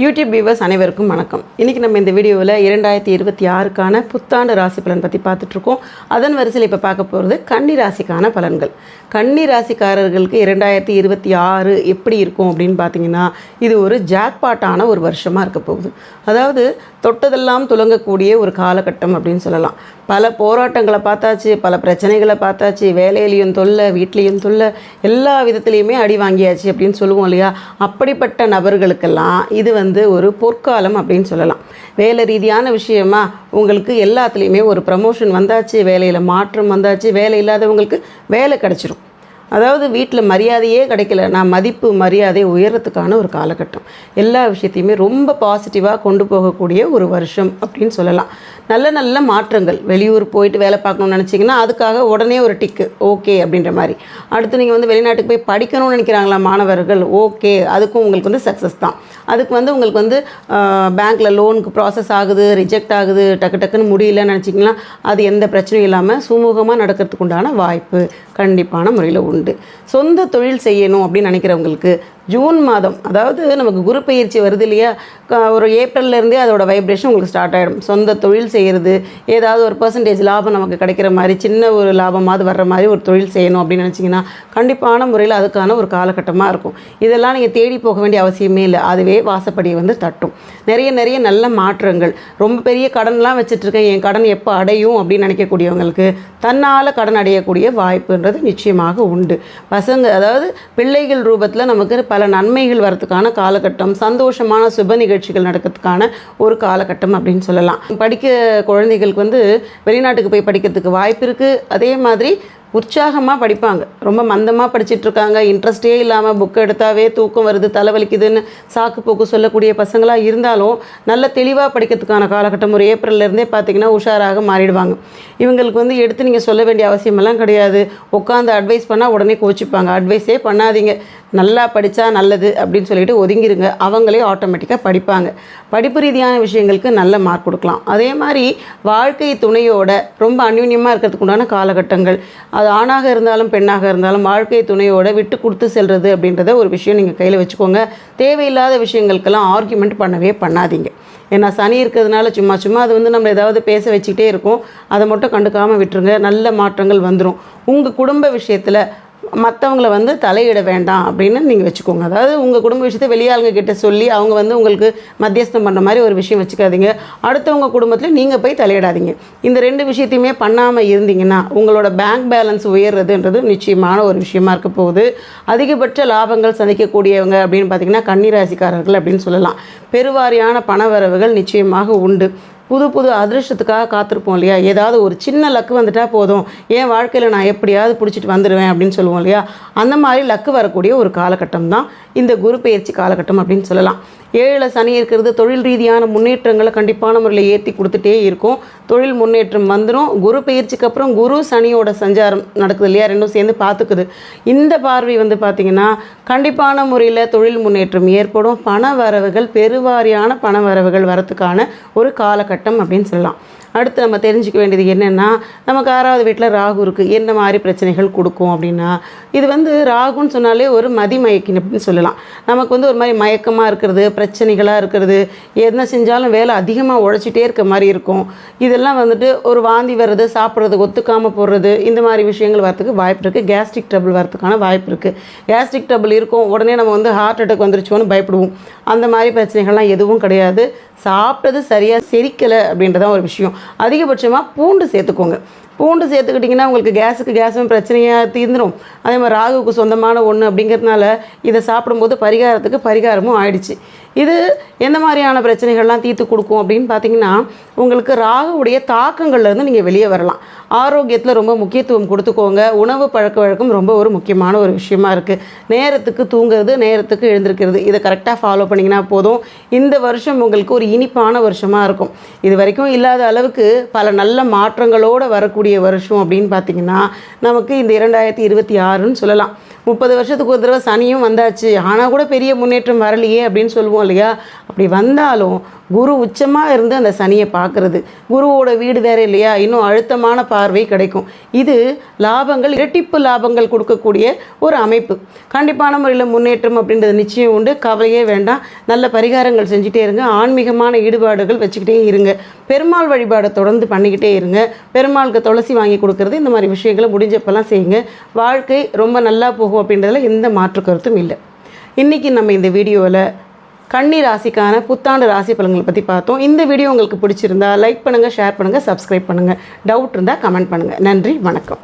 YouTube viewers அனைவருக்கும் வணக்கம். இன்றைக்கி நம்ம இந்த வீடியோவில் 2026க்கான புத்தாண்டு ராசி பலன் பற்றி பார்த்துட்ருக்கோம். அதன் வரிசையில் இப்போ பார்க்க போகிறது கன்னி ராசிக்கான பலன்கள். கன்னி ராசிக்காரர்களுக்கு 2026 எப்படி இருக்கும் அப்படின்னு பார்த்தீங்கன்னா, இது ஒரு ஜாக்பாட்டான ஒரு வருஷமாக இருக்க போகுது. அதாவது தொட்டதெல்லாம் துலங்கக்கூடிய ஒரு காலகட்டம் அப்படின்னு சொல்லலாம். பல போராட்டங்களை பார்த்தாச்சு, பல பிரச்சனைகளை பார்த்தாச்சு, வேலையிலையும் தொல்லை, வீட்லேயும் தொல்லை, எல்லா விதத்துலேயுமே அடி வாங்கியாச்சு அப்படின்னு சொல்லுவோம் இல்லையா? அப்படிப்பட்ட நபர்களுக்கெல்லாம் இது ஒரு பொற்காலம் அப்படின்னு சொல்லலாம். வேலை ரீதியான விஷயமா உங்களுக்கு எல்லாத்துலேயுமே ஒரு ப்ரமோஷன் வந்தாச்சு, வேலையில் மாற்றம் வந்தாச்சு, வேலை இல்லாதவங்களுக்கு வேலை கிடச்சிரும். அதாவது வீட்டில் மரியாதையே கிடைக்கல, நான் மதிப்பு மரியாதை உயரத்துக்கான ஒரு காலகட்டம். எல்லா விஷயத்தையுமே ரொம்ப பாசிட்டிவாக கொண்டு போகக்கூடிய ஒரு வருஷம் அப்படின்னு சொல்லலாம். நல்ல நல்ல மாற்றங்கள். வெளியூர் போயிட்டு வேலை பார்க்கணும்னு நினச்சிங்கன்னா அதுக்காக உடனே ஒரு டிக்கு ஓகே அப்படின்ற மாதிரி. அடுத்து நீங்கள் வெளிநாட்டுக்கு போய் படிக்கணும்னு நினைக்கிறாங்களா மாணவர்கள், ஓகே, அதுக்கும் உங்களுக்கு சக்ஸஸ் தான். அதுக்கு உங்களுக்கு பேங்க்கில் லோனுக்கு ப்ராசஸ் ஆகுது, ரிஜெக்ட் ஆகுது, டக்கு டக்குன்னு முடியலன்னு நினச்சிங்கன்னா அது எந்த பிரச்சனையும் இல்லாமல் சுமூகமாக நடக்கிறதுக்கு உண்டான வாய்ப்பு கண்டிப்பான முறையில் உண்டு. சொந்த தொழில் செய்யணும் அப்படின்னு நினைக்கிறவங்களுக்கு ஜூன் மாதம், அதாவது நமக்கு குரு பயிற்சி வருது இல்லையா, ஒரு ஏப்ரல்லேருந்தே அதோட வைப்ரேஷன் உங்களுக்கு ஸ்டார்ட் ஆகிடும். சொந்த தொழில் செய்கிறது, ஏதாவது ஒரு பர்சன்டேஜ் லாபம் நமக்கு கிடைக்கிற மாதிரி, சின்ன ஒரு லாபமாவது வர்ற மாதிரி ஒரு தொழில் செய்யணும் அப்படின்னு நினச்சிங்கன்னா கண்டிப்பான முறையில் அதுக்கான ஒரு காலகட்டமாக இருக்கும். இதெல்லாம் நீங்கள் தேடி போக வேண்டிய அவசியமே இல்லை, அதுவே வாசப்படியை தட்டும். நிறைய நல்ல மாற்றங்கள். ரொம்ப பெரிய கடன்லாம் வச்சுட்ருக்கேன், என் கடன் எப்போ அடையும் அப்படின்னு நினைக்கக்கூடியவங்களுக்கு தன்னால் கடன் அடையக்கூடிய வாய்ப்புன்றது நிச்சயமாக உண்டு. பசங்க, அதாவது பிள்ளைகள் ரூபத்தில் நமக்கு பல நன்மைகள் வரதுக்கான காலகட்டம், சந்தோஷமான சுப நிகழ்ச்சிகள் நடக்கிறதுக்கான ஒரு காலகட்டம் அப்படின்னு சொல்லலாம். படிக்க குழந்தைகளுக்கு வெளிநாட்டுக்கு போய் படிக்கிறதுக்கு வாய்ப்பு இருக்குது. அதே மாதிரி உற்சாகமாக படிப்பாங்க. ரொம்ப மந்தமாக படிச்சிட்ருக்காங்க, இன்ட்ரெஸ்டே இல்லாமல் புக்கை எடுத்தாவே தூக்கம் வருது, தலைவலிக்குதுன்னு சாக்கு போக்கு சொல்லக்கூடிய பசங்களாக இருந்தாலும் நல்ல தெளிவாக படிக்கிறதுக்கான காலகட்டம் ஒரு ஏப்ரல்லேருந்தே பார்த்திங்கன்னா உஷாராக மாறிடுவாங்க. இவங்களுக்கு எடுத்து நீங்கள் சொல்ல வேண்டிய அவசியமெல்லாம் கிடையாது. உட்காந்து அட்வைஸ் பண்ணால் உடனே கோச்சிப்பாங்க. அட்வைஸே பண்ணாதீங்க, நல்லா படித்தா நல்லது அப்படின்னு சொல்லிட்டு ஒதுங்கிருங்க. அவங்களே ஆட்டோமேட்டிக்காக படிப்பாங்க. படிப்பு ரீதியான விஷயங்களுக்கு நல்ல மார்க் கொடுக்கலாம். அதே மாதிரி வாழ்க்கை துணையோட ரொம்ப அந்யூன்யமாக இருக்கிறதுக்கு உண்டான காலகட்டங்கள். அது ஆணாக இருந்தாலும் பெண்ணாக இருந்தாலும் வாழ்க்கை துணையோட விட்டு கொடுத்து செல்வது அப்படின்றத ஒரு விஷயம் நீங்கள் கையில் வச்சுக்கோங்க. தேவையில்லாத விஷயங்களுக்கெல்லாம் ஆர்கியூமெண்ட் பண்ணவே பண்ணாதீங்க. ஏன்னா சனி இருக்கிறதுனால சும்மா அது நம்ம ஏதாவது பேச வச்சுக்கிட்டே இருக்கும். அதை மட்டும் கண்டுக்காமல் விட்டுருங்க. நல்ல மாற்றங்கள் வந்துடும். உங்கள் குடும்ப விஷயத்தில் மற்றவங்கள தலையிட வேண்டாம் அப்படின்னு நீங்கள் வச்சுக்கோங்க. அதாவது உங்கள் குடும்ப விஷயத்தை வெளியாளுங்க கிட்ட சொல்லி அவங்க உங்களுக்கு மத்தியஸ்தம் பண்ணுற மாதிரி ஒரு விஷயம் வச்சுக்காதீங்க. அடுத்தவங்க குடும்பத்தில் நீங்கள் போய் தலையிடாதீங்க. இந்த ரெண்டு விஷயத்தையுமே பண்ணாமல் இருந்தீங்கன்னா உங்களோட பேங்க் பேலன்ஸ் உயர்றதுன்றது நிச்சயமான ஒரு விஷயமா இருக்க போகுது. அதிகபட்ச லாபங்கள் சந்திக்கக்கூடியவங்க அப்படின்னு பார்த்தீங்கன்னா கன்னிராசிக்காரர்கள் அப்படின்னு சொல்லலாம். பெருவாரியான பண வரவுகள் நிச்சயமாக உண்டு. புது அதிர்ஷ்டத்துக்காக காத்திருப்போம் இல்லையா? ஏதாவது ஒரு சின்ன லக்கு வந்துட்டால் போதும், என் வாழ்க்கையில் நான் எப்படியாவது பிடிச்சிட்டு வந்துடுவேன் அப்படின்னு சொல்லுவோம் இல்லையா? அந்த மாதிரி லக்கு வரக்கூடிய ஒரு காலகட்டம் தான் இந்த குரு பயிற்சி காலகட்டம் அப்படின்னு சொல்லலாம். 7 சனி இருக்கிறது தொழில் ரீதியான முன்னேற்றங்களை கண்டிப்பான முறையில் ஏற்றி கொடுத்துட்டே இருக்கும். தொழில் முன்னேற்றம் வந்துடும். குரு பயிற்சிக்கு அப்புறம் குரு சனியோட சஞ்சாரம் நடக்குது இல்லையா? ரெண்டும் சேர்ந்து பார்த்துக்குது. இந்த பார்வை பார்த்திங்கன்னா கண்டிப்பான முறையில் தொழில் முன்னேற்றம் ஏற்படும். பண வரவுகள், பெருவாரியான பண வரவுகள் வரத்துக்கான ஒரு காலகட்டம் அப்படின்னு சொல்லலாம். அடுத்து நம்ம தெரிஞ்சுக்க வேண்டியது என்னென்னா, நமக்கு 6வது வீட்டில் ராகு இருக்குது. என்ன மாதிரி பிரச்சனைகள் கொடுக்கும் அப்படின்னா, இது ராகுன்னு சொன்னாலே ஒரு மதிமயக்கின் அப்படின்னு சொல்லலாம். நமக்கு ஒரு மாதிரி மயக்கமாக இருக்கிறது, பிரச்சனைகளாக இருக்கிறது, என்ன செஞ்சாலும் வேலை அதிகமாக உழைச்சிட்டே இருக்க மாதிரி இருக்கும். இதெல்லாம் ஒரு வாந்தி வர்றது, சாப்பிட்றது ஒத்துக்காமல் போடுறது, இந்த மாதிரி விஷயங்கள் வரத்துக்கு வாய்ப்பு இருக்குது. கேஸ்ட்ரிக் ட்ரபிள் வரத்துக்கான வாய்ப்பு இருக்குது. கேஸ்ட்ரிக் ட்ரபிள் இருக்கும், உடனே நம்ம ஹார்ட் அட்டாக் வந்துருச்சோன்னு பயப்படுவோம். அந்த மாதிரி பிரச்சனைகள்லாம் எதுவும் கிடையாது. சாப்பிட்டது சரியாக செரிக்கலை அப்படின்றதான் ஒரு விஷயம். அதிகபட்சமாக பூண்டு சேர்த்துக்கோங்க. பூண்டு சேர்த்துக்கிட்டிங்கன்னா உங்களுக்கு கேஸும் பிரச்சனையாக தீர்ந்துடும். அதே மாதிரி ராகுவுக்கு சொந்தமான ஒன்று அப்படிங்கிறதுனால இதை சாப்பிடும்போது பரிகாரமும் ஆயிடுச்சு. இது எந்த மாதிரியான பிரச்சனைகள்லாம் தீர்த்து கொடுக்கும் அப்படின்னு பார்த்தீங்கன்னா, உங்களுக்கு ராகுவுடைய தாக்கங்கள்லேருந்து நீங்கள் வெளியே வரலாம். ஆரோக்கியத்தில் ரொம்ப முக்கியத்துவம் கொடுத்துக்கோங்க. உணவு பழக்க வழக்கம் ரொம்ப ஒரு முக்கியமான ஒரு விஷயமா இருக்குது. நேரத்துக்கு தூங்குறது, நேரத்துக்கு எழுந்திருக்கிறது, இதை கரெக்டாக ஃபாலோ பண்ணிங்கன்னா போதும். இந்த வருஷம் உங்களுக்கு ஒரு இனிப்பான வருஷமாக இருக்கும். இது வரைக்கும் இல்லாத அளவுக்கு பல நல்ல மாற்றங்களோடு வரக்கூடிய வருஷம் அப்படின்னு பார்த்தீங்கன்னா நமக்கு இந்த 2026ன்னு சொல்லலாம். 30 வருஷத்துக்கு ஒரு தடவை சனியும் வந்தாச்சு, ஆனால் கூட பெரிய முன்னேற்றம் வரலையே அப்படின்னு சொல்லுவோம் இல்லையா? அப்படி வந்தாலும் குரு உச்சமாக இருந்து அந்த சனியை பார்க்குறது, குருவோட வீடு வேறு இல்லையா, இன்னும் அழுத்தமான பார்வை கிடைக்கும். இது லாபங்கள், இரட்டிப்பு லாபங்கள் கொடுக்கக்கூடிய ஒரு அமைப்பு. கண்டிப்பான முறையில் முன்னேற்றம் அப்படின்றது நிச்சயம் உண்டு. கவலையே வேண்டாம். நல்ல பரிகாரங்கள் செஞ்சுட்டே இருங்க. ஆன்மீகமான ஈடுபாடுகள் வச்சுக்கிட்டே இருங்க. பெருமாள் வழிபாடை தொடர்ந்து பண்ணிக்கிட்டே இருங்க. பெருமாளுக்கு துளசி வாங்கி கொடுக்கறது, இந்த மாதிரி விஷயங்களை முடிஞ்சப்பெல்லாம் செய்யுங்க. வாழ்க்கை ரொம்ப நல்லா போகும் அப்படின்றதுல எந்த மாற்று கருத்தும் இல்லை. இன்றைக்கி நம்ம இந்த வீடியோவில் கன்னி ராசிக்கான புத்தாண்டு ராசி பலன்களை பற்றி பார்த்தோம். இந்த வீடியோ உங்களுக்கு பிடிச்சிருந்தா லைக் பண்ணுங்கள், ஷேர் பண்ணுங்கள், சப்ஸ்கிரைப் பண்ணுங்கள். டவுட் இருந்தால் கமெண்ட் பண்ணுங்கள். நன்றி, வணக்கம்.